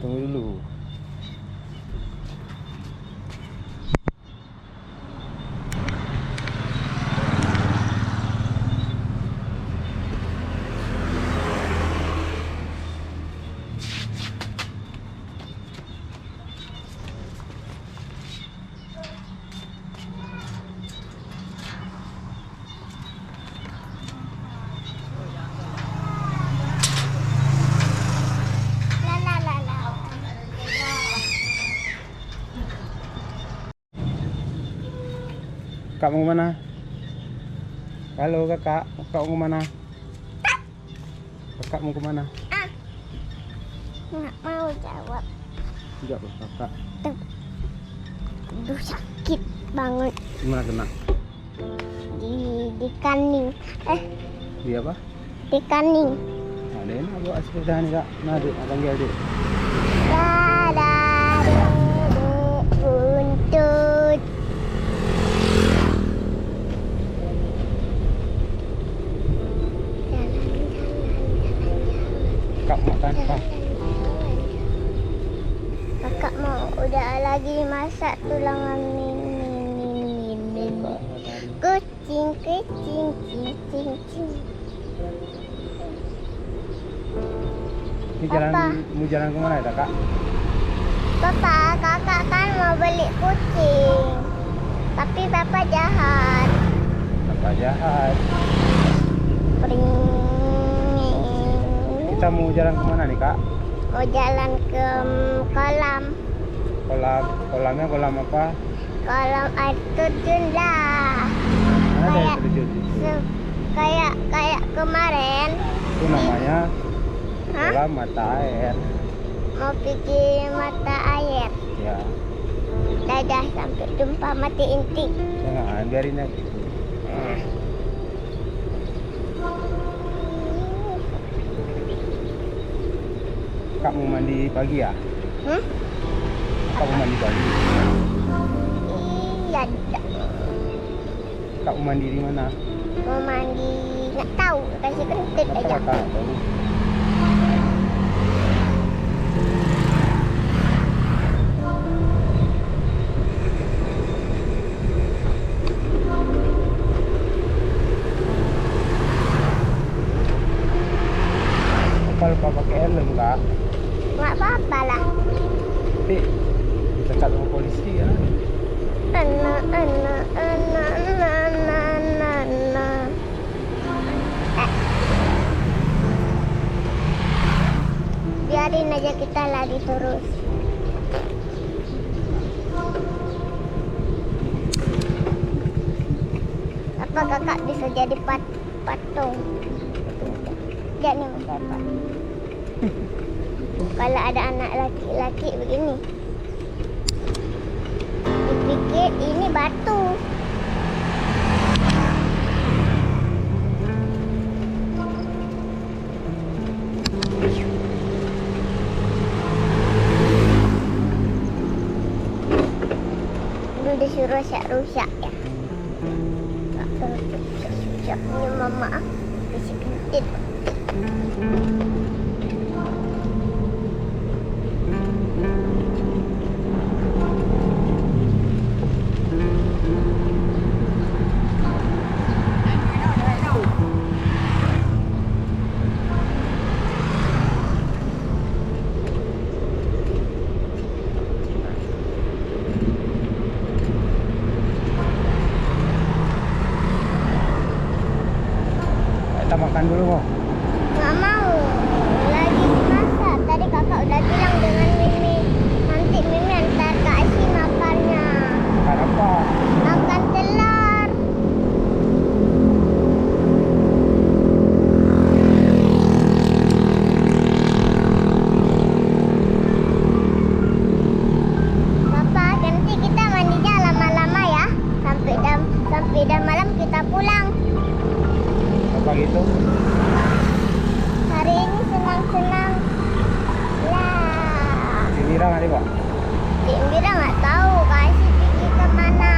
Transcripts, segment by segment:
Tunggu dulu. Kak mau kemana? Halo kakak, kakak mau kemana? Kakak mau kemana? Nggak mau jawab. Tidak kakak. Aduh sakit banget Gimana kena? di kaning. Di apa? Di kaning. Ada yang bawa sepeda nih kak. Nah adik, panggil adik. Dadah dedek buntut. Kak makan apa? Kakak mau udah lagi masak tulangan min. Kucing kucing cing cing. Ini jalan, mau jalan kemana ya kak? Papa, kakak kan mau beli kucing. Tapi papa jahat. Kakak jahat. Pring. Kita mau jalan kemana nih kak? Mau jalan ke kolam. Kolamnya kolam apa? Kolam air terjun lah. Mana ada yang Kayak- terjun di situ? Kayak kemarin. Itu namanya Hah? kolam mata air. Mau pergi mata air. Ya, Dadah sampai jumpa mati inti. jangan biarin aja gitu. Kak mau mandi pagi ya? Kak mau mandi pagi? Iya, dak. Kak mau mandi di mana? Mau mandi nggak tahu, kasih kentut Apa aja. kakak nggak tahu? Apa lupa pakai helm kak? Nggak apa-apa lah. Tapi dekat sama polisi ya. Ana. Biarin aja kita lari terus. Apa kakak bisa jadi patung? Jadi siapa? Kalau ada anak laki-laki begini, dipikir ini batu. Udah disuruh rusak ya. Tak rusaknya mama kasih kentut. Kita makan dulu kok. Nggak mau. Lagi masak. Tadi kakak udah bilang dengan Mimi. Nanti Mimi antar kasih makannya. Makan apa? Makan telur. Papa, nanti kita mandinya lama-lama ya. Sampai jam malam kita pulang. Apa gitu? Hari ini senang-senang. Lah. Si Mira nggak nih pak? Cik Mira nggak tahu kasih pergi kemana.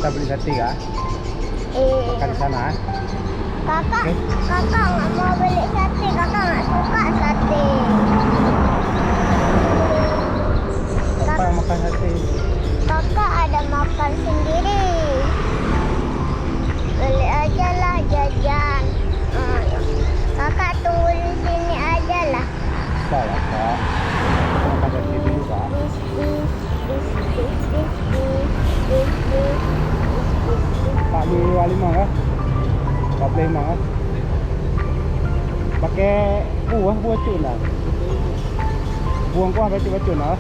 Kita beli sate kah? Makan di sana. Kakak, Oke. kakak nggak mau beli sate. Kakak nggak suka sate. Papa yang makan sate. Kakak ada makan sendiri. Beli aja lah jajan. Kakak tunggu di sini aja lah. Salah kak. Kita makan sate dulu kak. Pak beli 25 kah? 45 kah? Pakai buah tuna. Buang kuah pakai tuna.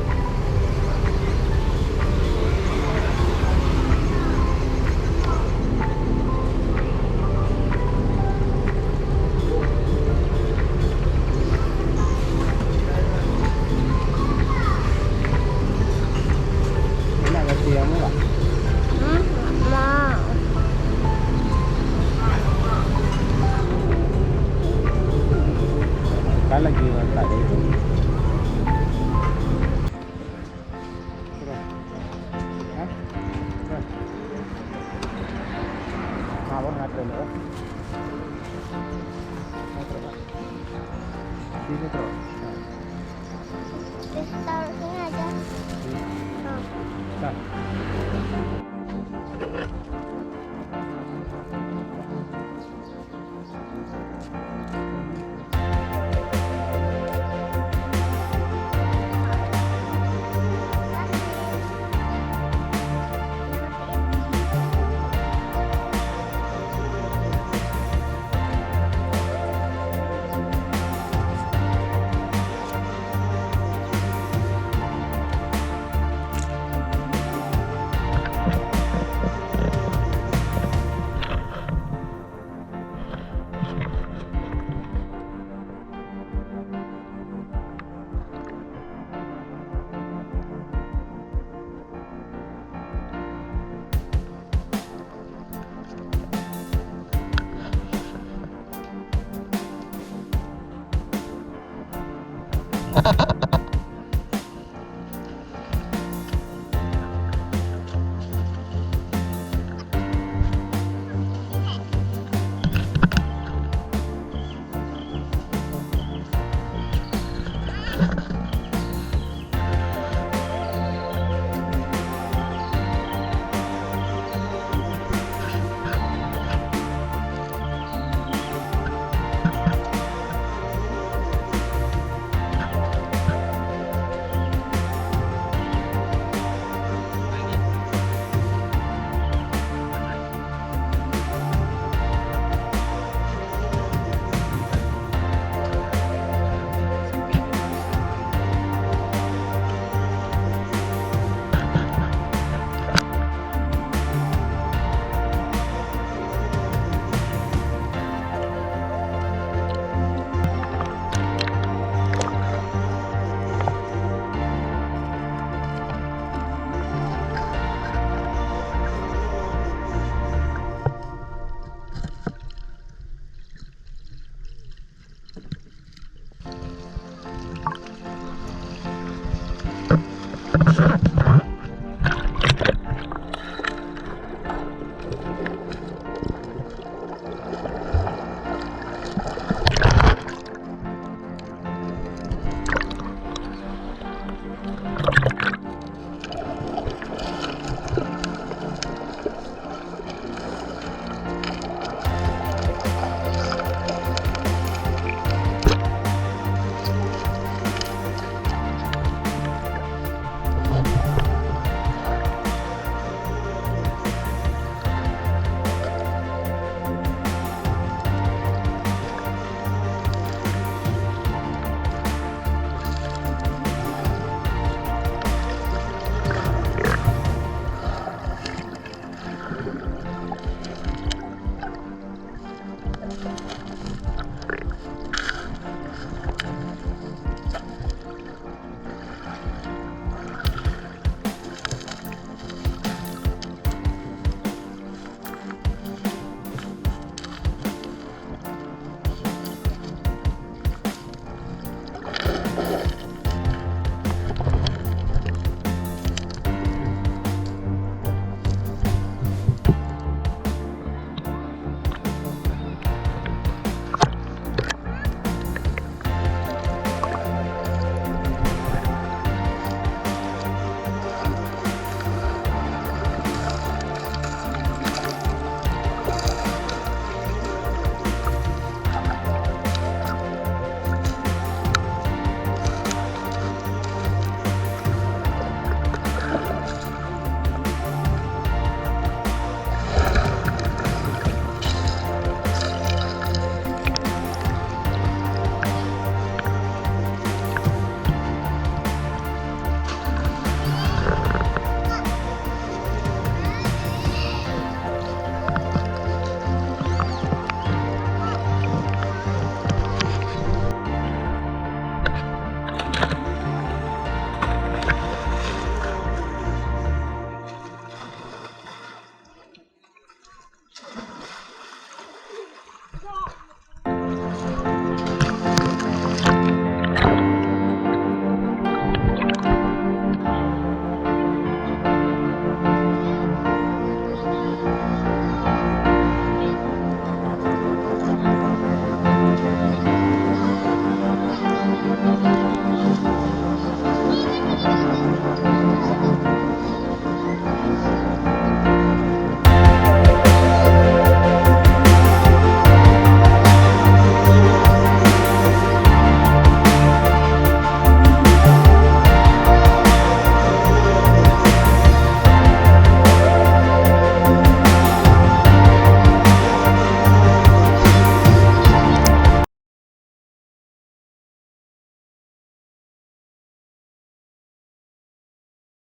Enak kasih yang murah. Mau. Kan lagi tak ada itu. Hah? Ngawur ngatur loh. Sini terus. Terus taruh sini aja. Nah.